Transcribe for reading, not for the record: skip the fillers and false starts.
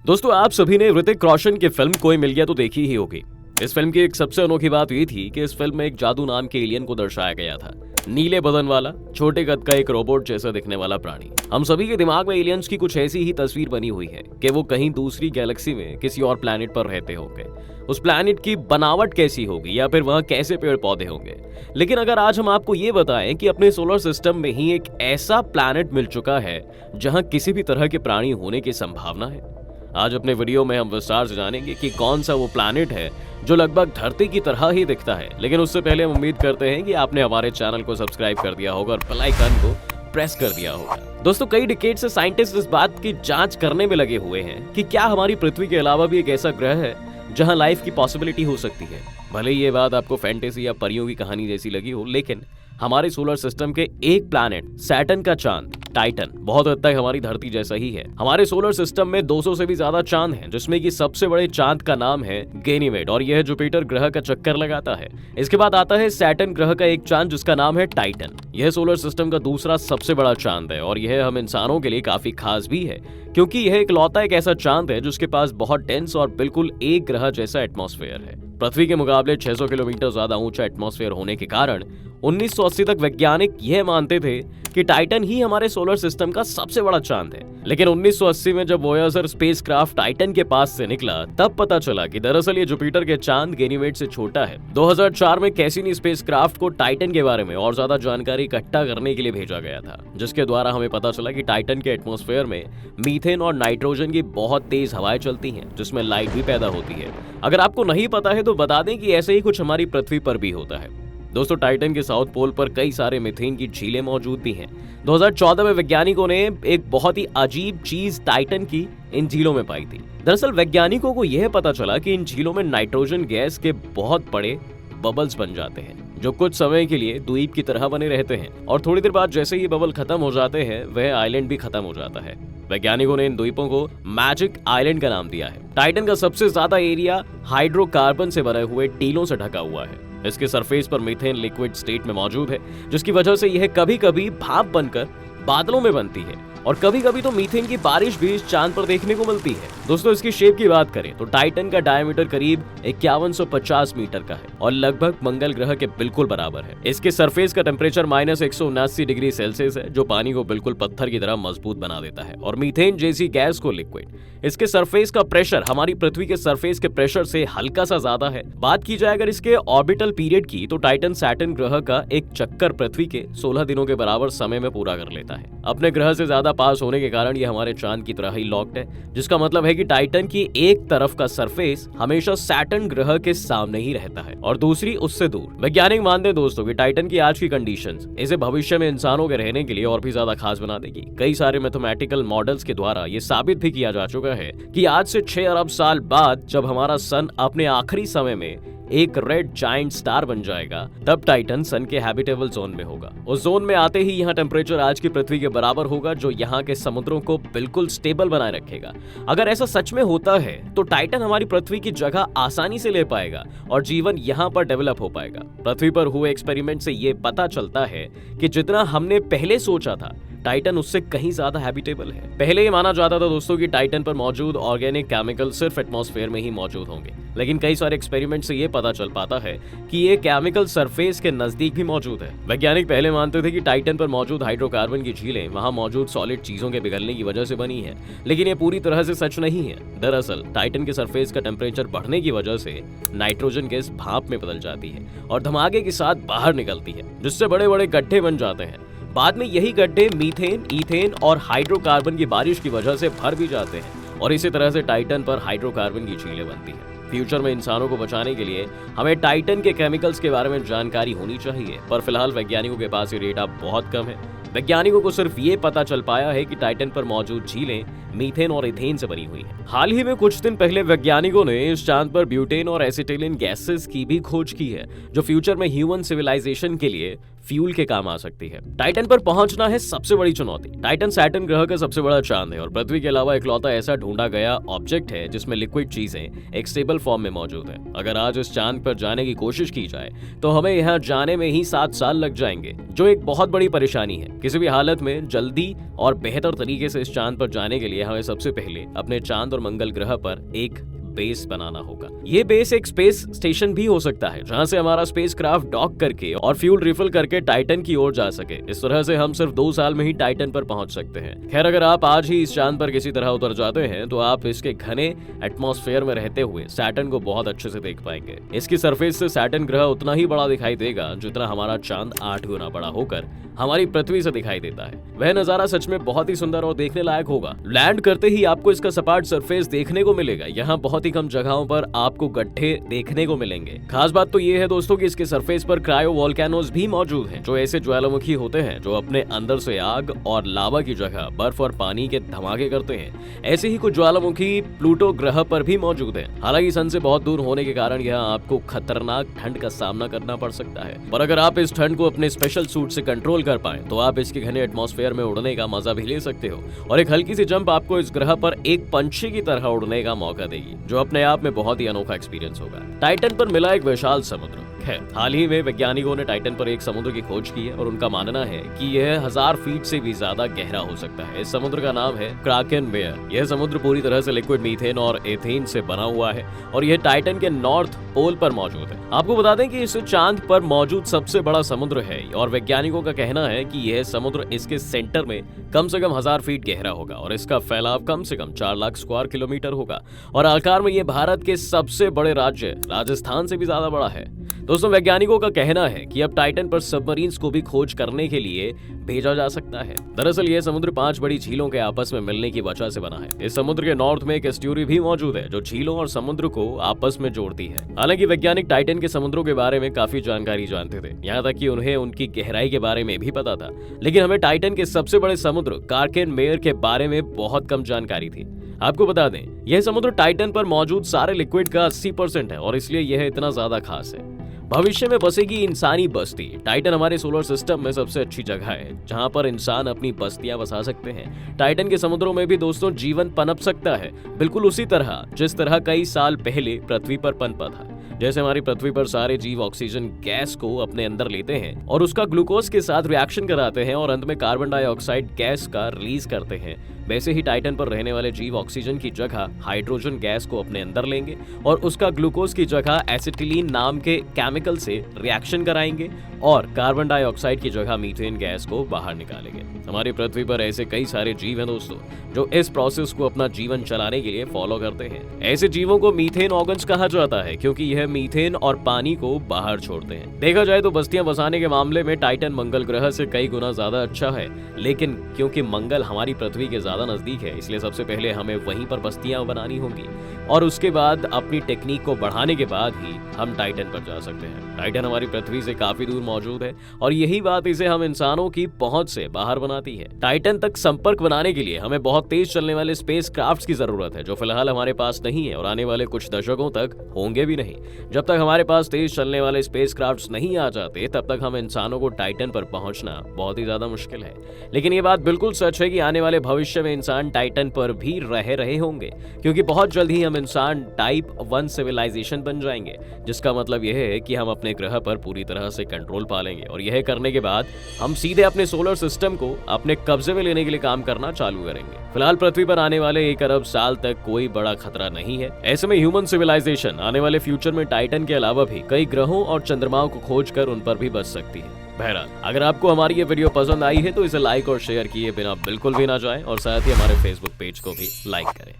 दोस्तों, आप सभी ने ऋतिक रोशन की फिल्म कोई मिल गया तो देखी ही होगी। इस फिल्म की एक सबसे अनोखी बात ये थी कि इस फिल्म में एक जादू नाम के एलियन को दर्शाया गया था। नीले बदन वाला, छोटे कद का एक रोबोट जैसा दिखने वाला प्राणी। हम सभी के दिमाग में एलियंस की कुछ ऐसी ही तस्वीर बनी हुई है कि वो कहीं दूसरी गैलेक्सी में किसी और प्लैनेट पर रहते होंगे। उस प्लैनेट की बनावट कैसी होगी या फिर वहाँ कैसे पेड़ पौधे होंगे। लेकिन अगर आज हम आपको ये बताएं कि अपने सोलर सिस्टम में ही एक ऐसा प्लैनेट मिल चुका है जहाँ किसी भी तरह के प्राणी होने की संभावना है। आज अपने वीडियो में हम विस्तार से जानेंगे कि कौन सा वो प्लैनेट है जो लगभग धरती की तरह ही दिखता है। लेकिन उससे पहले हम उम्मीद करते हैं कि आपने हमारे चैनल को सब्सक्राइब कर दिया होगा और बेल आइकन को प्रेस कर दिया होगा। दोस्तों, कई डिकेड से साइंटिस्ट इस बात की जांच करने में लगे हुए हैं कि क्या हमारी पृथ्वी के अलावा भी एक ऐसा ग्रह है जहां लाइफ की पॉसिबिलिटी हो सकती है। भले ही ये बात आपको फैंटेसी या परियों की कहानी जैसी लगी हो, लेकिन हमारे सोलर सिस्टम के एक प्लैनेट सैटर्न का चांद टाइटन बहुत हद तक हमारी धरती जैसा ही है। हमारे सोलर सिस्टम में 200 से भी ज्यादा चांद हैं, जिसमें कि सबसे बड़े चांद का नाम है गैनीमेड और यह जुपिटर ग्रह का चक्कर लगाता है। इसके बाद आता है सैटर्न ग्रह का एक चांद जिसका नाम है टाइटन। यह सोलर सिस्टम का दूसरा सबसे बड़ा चांद है और यह हम इंसानों के लिए काफी खास भी है, क्योंकि यह इकलौता एक ऐसा चांद है जिसके पास बहुत डेंस और बिल्कुल एक ग्रह जैसा एटमॉस्फेयर है। पृथ्वी के मुकाबले 600 किलोमीटर ज्यादा ऊंचा एटमॉस्फेयर होने के कारण 1980 तक वैज्ञानिक यह मानते थे कि टाइटन ही हमारे सोलर सिस्टम का सबसे बड़ा चांद है। लेकिन 1980 में जब वोयाजर स्पेसक्राफ्ट टाइटन के पास से निकला, तब पता चला कि दरअसल ये जुपिटर के चांद गैनीमेड से छोटा है। 2004 में कैसिनी स्पेसक्राफ्ट को टाइटन के बारे में और ज्यादा जानकारी इकट्ठा करने के लिए भेजा गया था, जिसके द्वारा हमें पता चला कि टाइटन के एटमॉस्फेयर में मीथेन और नाइट्रोजन की बहुत तेज हवाएं चलती हैं, जिसमें लाइट भी पैदा होती है। अगर आपको नहीं पता है तो बता दें कि ऐसे ही कुछ हमारी पृथ्वी पर भी होता है। दोस्तों, टाइटन के साउथ पोल पर कई सारे मीथेन की झीलें मौजूद भी हैं। 2014 में वैज्ञानिकों ने एक बहुत ही अजीब चीज टाइटन की इन झीलों में पाई थी। दरअसल वैज्ञानिकों को यह पता चला कि इन झीलों में नाइट्रोजन गैस के बहुत बड़े बबल्स बन जाते हैं, जो कुछ समय के लिए द्वीप की तरह बने रहते हैं और थोड़ी देर बाद जैसे ही बबल खत्म हो जाते हैं, वह आइलैंड भी खत्म हो जाता है। वैज्ञानिकों ने इन द्वीपों को मैजिक आइलैंड का नाम दिया है। टाइटन का सबसे ज्यादा एरिया हाइड्रोकार्बन से बने हुए टीलों से ढका हुआ है। इसके सरफेस पर मीथेन लिक्विड स्टेट में मौजूद है, जिसकी वजह से यह कभी कभी भाप बनकर बादलों में बनती है और कभी कभी तो मीथेन की बारिश भी इस चांद पर देखने को मिलती है। दोस्तों, इसकी शेप की बात करें तो टाइटन का डायमीटर करीब 5150 मीटर का है और लगभग मंगल ग्रह के बिल्कुल बराबर है। इसके सरफेस का टेम्परेचर -179 डिग्री सेल्सियस है, जो पानी को बिल्कुल पत्थर की तरह मजबूत बना देता है और मीथेन जैसी गैस को लिक्विड। इसके सरफेस का प्रेशर हमारी पृथ्वी के सरफेस के प्रेशर से हल्का सा ज्यादा है। बात की जाए अगर इसके ऑर्बिटल पीरियड की, तो टाइटन सैटर्न ग्रह का एक चक्कर पृथ्वी के 16 दिनों के बराबर समय में पूरा कर लेता है। अपने ग्रह से ज्यादा पास होने के कारण ये हमारे चांद की तरह ही लॉक्ड है, जिसका मतलब है कि टाइटन की एक तरफ का सरफेस हमेशा सैटर्न ग्रह के सामने ही रहता है और दूसरी उससे दूर। वैज्ञानिक मानते हैं दोस्तों कि टाइटन की आज की कंडीशंस इसे भविष्य में इंसानों के रहने के लिए और भी ज्यादा खास बना देगी। कई सारे मैथमेटिकल मॉडल्स के द्वारा ये साबित भी किया जा चुका है कि आज से 6 अरब साल बाद जब हमारा सन अपने आखिरी समय में एक रेड जायंट स्टार बन जाएगा, तब टाइटन सन के हैबिटेबल जोन में होगा। उस जोन में आते ही यहाँ टेम्परेचर आज की पृथ्वी के बराबर होगा, जो यहाँ के समुद्रों को बिल्कुल स्टेबल बनाए रखेगा। अगर ऐसा सच में होता है तो टाइटन हमारी पृथ्वी की जगह आसानी से ले पाएगा और जीवन यहाँ पर डेवलप हो पाएगा। पृथ्वी पर हुए एक्सपेरिमेंट से ये पता चलता है कि जितना हमने पहले सोचा था, टाइटन उससे कहीं ज्यादा हैबिटेबल है। पहले ये माना जाता था दोस्तों कि टाइटन पर मौजूद ऑर्गेनिक केमिकल सिर्फ एटमॉस्फेयर में ही मौजूद होंगे, लेकिन कई सारे एक्सपेरिमेंट से ये पता चल पाता है कि ये केमिकल सरफेस के नजदीक भी मौजूद है। वैज्ञानिक पहले मानते थे कि टाइटन पर मौजूद हाइड्रोकार्बन की झीलें वहां मौजूद सॉलिड चीजों के पिघलने की वजह से बनी है, लेकिन ये पूरी तरह से सच नहीं है। दरअसल टाइटन के सरफेस का टेम्परेचर बढ़ने की वजह से नाइट्रोजन गैस भाप में बदल जाती है और धमाके के साथ बाहर निकलती है, जिससे बड़े बड़े गड्ढे बन जाते हैं। बाद में यही गड्ढे मीथेन, ईथेन और हाइड्रोकार्बन की बारिश की वजह से भर भी जाते हैं और इसी तरह से टाइटन पर हाइड्रोकार्बन की झीलें बनती हैं। फ्यूचर में इंसानों को बचाने के लिए हमें टाइटन के केमिकल्स के बारे में जानकारी होनी चाहिए, पर फिलहाल वैज्ञानिकों के पास ये डेटा बहुत कम है। वैज्ञानिकों को सिर्फ ये पता चल पाया है कि टाइटन पर मौजूद झीलें मीथेन और इथेन से बनी हुई है। हाल ही में कुछ दिन पहले वैज्ञानिकों ने इस चांद पर ब्यूटेन और एसिटिलीन गैसेस की भी खोज की है, जो फ्यूचर में ह्यूमन सिविलाइजेशन के लिए फ्यूल के काम आ सकती है। टाइटन पर पहुंचना है सबसे बड़ी चुनौती। टाइटन सैटर्न ग्रह का सबसे बड़ा चांद है और पृथ्वी के अलावा इकलौता ऐसा ढूंढा गया ऑब्जेक्ट है जिसमें लिक्विड चीजें एक स्टेबल फॉर्म में मौजूद है। अगर आज इस चांद पर जाने की कोशिश की जाए तो हमें यहाँ जाने में ही 7 साल लग जाएंगे, जो एक बहुत बड़ी परेशानी है। किसी भी हालत में जल्दी और बेहतर तरीके से इस चांद पर जाने के लिए लिए हमें सबसे पहले अपने चांद और मंगल ग्रह पर एक बेस बनाना होगा। ये बेस एक स्पेस स्टेशन भी हो सकता है जहां से हमारा स्पेसक्राफ्ट डॉक करके और फ्यूल रिफिल करके टाइटन की ओर जा सके। इस तरह से हम सिर्फ 2 साल में ही टाइटन पर पहुंच सकते हैं। खैर, अगर आप आज ही इस चांद पर किसी तरह उतर जाते हैं तो आप इसके घने एटमॉस्फेयर में रहते हुए सैटर्न को बहुत अच्छे से देख पाएंगे। इसकी सरफेस से सैटर्न ग्रह उतना ही बड़ा दिखाई देगा जितना हमारा चांद 8 गुना बड़ा होकर हमारी पृथ्वी से दिखाई देता है। वह नजारा सच में बहुत ही सुंदर और देखने लायक होगा। लैंड करते ही आपको इसका सपाट सरफेस देखने को मिलेगा। यहाँ बहुत ही कम जगहों पर आपको गड्ढे देखने को मिलेंगे। खास बात तो ये है दोस्तों कि इसके सरफेस पर क्रायो वोल्केनोज भी मौजूद हैं, जो ऐसे ज्वालामुखी होते हैं जो अपने अंदर से आग और लावा की जगह बर्फ और पानी के धमाके करते हैं। ऐसे ही कुछ ज्वालामुखी प्लूटो ग्रह पर भी मौजूद है। हालांकि सन से बहुत दूर होने के कारण यहाँ आपको खतरनाक ठंड का सामना करना पड़ सकता है, पर अगर आप इस ठंड को अपने स्पेशल सूट से कंट्रोल कर पाए तो आप इसके घने एटमॉस्फेयर में उड़ने का मजा भी ले सकते हो। और एक हल्की सी जंप आपको इस ग्रह पर एक पंछी की तरह उड़ने का मौका देगी, जो अपने आप में बहुत ही अनोखा एक्सपीरियंस होगा। टाइटन पर मिला एक विशाल समुद्र। खैर, हाल ही में वैज्ञानिकों ने टाइटन पर एक समुद्र की खोज की है और उनका मानना है कि यह 1000 फीट से भी ज्यादा गहरा हो सकता है। इस समुद्र का नाम है क्राकेन मेयर। यह समुद्र पूरी तरह से लिक्विड मीथेन और एथेन से बना हुआ है और यह टाइटन के नॉर्थ पोल पर मौजूद है। आपको बता दें कि इस चांद पर मौजूद सबसे बड़ा समुद्र है और वैज्ञानिकों का कहना है कि यह समुद्र इसके सेंटर में कम से कम 1000 फीट गहरा होगा और इसका फैलाव कम से कम 4 लाख स्क्वायर किलोमीटर होगा और आकार में यह भारत के सबसे बड़े राज्य राजस्थान से भी ज्यादा बड़ा है। दोस्तों, वैज्ञानिकों का कहना है कि अब टाइटन पर सबमरीन्स को भी खोज करने के लिए भेजा जा सकता है। दरअसल यह समुद्र 5 बड़ी झीलों के आपस में मिलने की वजह से बना है। इस समुद्र के नॉर्थ में एक एस्ट्यूरी भी मौजूद है जो झीलों और समुद्र को आपस में जोड़ती है। हालांकि वैज्ञानिक टाइटन के समुद्रों के बारे में काफी जानकारी जानते थे, यहाँ तक कि उन्हें उनकी गहराई के बारे में भी पता था, लेकिन हमें टाइटन के सबसे बड़े समुद्र क्राकेन मेयर के बारे में बहुत कम जानकारी थी। आपको बता दें, यह समुद्र टाइटन पर मौजूद सारे लिक्विड का 80% है और इसलिए यह इतना ज्यादा खास है। भविष्य में बसेगी इंसानी बस्ती। टाइटन हमारे सोलर सिस्टम में सबसे अच्छी जगह है जहां पर इंसान अपनी बस्तियां बसा सकते हैं। टाइटन के समुद्रों में भी दोस्तों जीवन पनप सकता है, बिल्कुल उसी तरह जिस तरह कई साल पहले पृथ्वी पर पनपा था। जैसे हमारी पृथ्वी पर सारे जीव ऑक्सीजन गैस को अपने अंदर लेते हैं और उसका ग्लूकोज के साथ रिएक्शन कराते हैं और अंत में कार्बन डाइऑक्साइड गैस का रिलीज करते हैं, वैसे ही टाइटन पर रहने वाले जीव ऑक्सीजन की जगह हाइड्रोजन गैस को अपने अंदर लेंगे और उसका ग्लूकोज की जगह एसिटिलीन नाम के केमिकल से रिएक्शन कराएंगे और कार्बन डाइऑक्साइड की जगह मीथेन गैस को बाहर निकालेंगे। हमारी पृथ्वी पर ऐसे कई सारे जीव हैं दोस्तों जो इस प्रोसेस को अपना जीवन चलाने के लिए फॉलो करते हैं। ऐसे जीवों को मीथेन ऑर्गन्स कहा जाता है क्योंकि यह मीथेन और पानी को बाहर छोड़ते हैं। देखा जाए तो बस्तियां बसाने के मामले में टाइटन मंगल ग्रह से कई गुना ज्यादा अच्छा है, लेकिन क्योंकि मंगल हमारी पृथ्वी के ज्यादा नजदीक है, इसलिए सबसे पहले हमें वहीं पर बस्तियां बनानी होंगी और उसके बाद अपनी टेक्निक को बढ़ाने के बाद ही हम टाइटन पर जा सकते हैं। टाइटन हमारी पृथ्वी से काफी दूर मौजूद है और यही बात इसे हम इंसानों की पहुंच से बाहर बनाती है। टाइटन तक संपर्क बनाने के लिए हमें बहुत तेज चलने वाले स्पेस क्राफ्ट की जरूरत है, जो फिलहाल हमारे पास नहीं है और आने वाले कुछ दशकों तक होंगे भी नहीं। जब तक हमारे पास तेज चलने वाले स्पेस क्राफ्ट नहीं आ जाते, तब तक हम इंसानों को टाइटन पर पहुंचना बहुत ही ज्यादा मुश्किल है। लेकिन ये बात बिल्कुल सच है कि आने वाले भविष्य में इंसान टाइटन पर भी रह रहे होंगे, क्योंकि बहुत जल्द ही हम इंसान टाइप 1 सिविलाइजेशन बन जाएंगे, जिसका मतलब यह है कि हम अपने ग्रह पर पूरी तरह से कंट्रोल पा लेंगे और यह करने के बाद हम सीधे अपने सोलर सिस्टम को अपने कब्जे में लेने के लिए काम करना चालू करेंगे। फिलहाल पृथ्वी पर आने वाले 1 अरब साल तक कोई बड़ा खतरा नहीं है। ऐसे में ह्यूमन सिविलाइजेशन आने वाले फ्यूचर में टाइटन के अलावा भी कई ग्रहों और चंद्रमाओं को खोज कर उन पर भी बच सकती है। बहरहाल, अगर आपको हमारी ये वीडियो पसंद आई है तो इसे लाइक और शेयर किए बिना बिल्कुल भी ना जाएं और साथ ही हमारे फेसबुक पेज को भी लाइक करें।